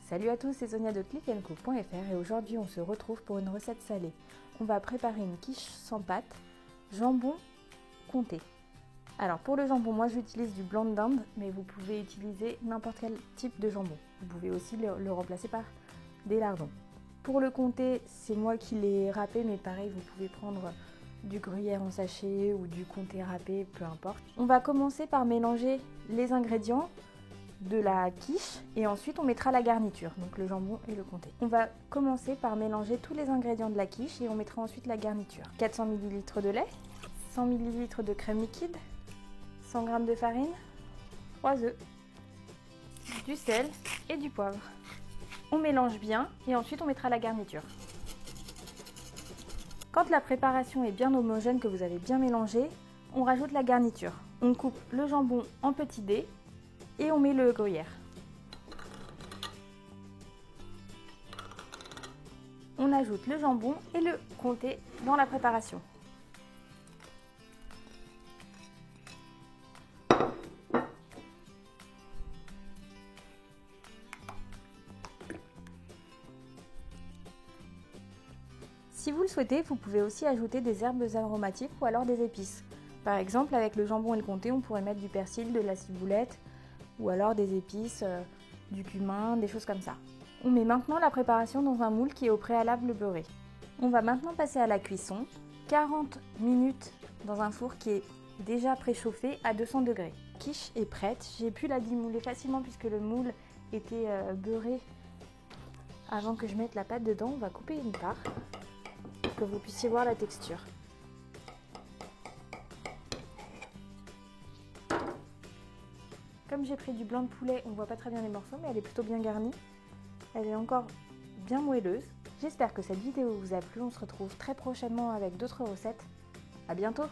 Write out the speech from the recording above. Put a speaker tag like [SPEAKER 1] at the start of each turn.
[SPEAKER 1] Salut à tous, c'est Sonia de clickandcook.fr et aujourd'hui on se retrouve pour une recette salée. On va préparer une quiche sans pâte, jambon comté. Alors pour le jambon, moi j'utilise du blanc de dinde, mais vous pouvez utiliser n'importe quel type de jambon. Vous pouvez aussi le remplacer par des lardons. Pour le comté, c'est moi qui l'ai râpé, mais pareil, vous pouvez prendre du gruyère en sachet ou du comté râpé, peu importe. On va commencer par mélanger les ingrédients de la quiche et ensuite on mettra la garniture, donc le jambon et le comté. On va commencer par mélanger tous les ingrédients de la quiche et on mettra ensuite la garniture. 400 ml de lait, 100 ml de crème liquide, 100 g de farine, 3 œufs, du sel et du poivre. On mélange bien et ensuite on mettra la garniture. Quand la préparation est bien homogène, que vous avez bien mélangé, on rajoute la garniture. On coupe le jambon en petits dés et on met le gruyère. On ajoute le jambon et le comté dans la préparation. Si vous le souhaitez, vous pouvez aussi ajouter des herbes aromatiques ou alors des épices. Par exemple, avec le jambon et le comté, on pourrait mettre du persil, de la ciboulette ou alors des épices, du cumin, des choses comme ça. On met maintenant la préparation dans un moule qui est au préalable beurré. On va maintenant passer à la cuisson, 40 minutes dans un four qui est déjà préchauffé à 200 degrés. La quiche est prête, j'ai pu la démouler facilement puisque le moule était beurré avant que je mette la pâte dedans. On va couper une part pour que vous puissiez voir la texture. Comme j'ai pris du blanc de poulet, on ne voit pas très bien les morceaux, mais elle est plutôt bien garnie. Elle est encore bien moelleuse. J'espère que cette vidéo vous a plu. On se retrouve très prochainement avec d'autres recettes. À bientôt!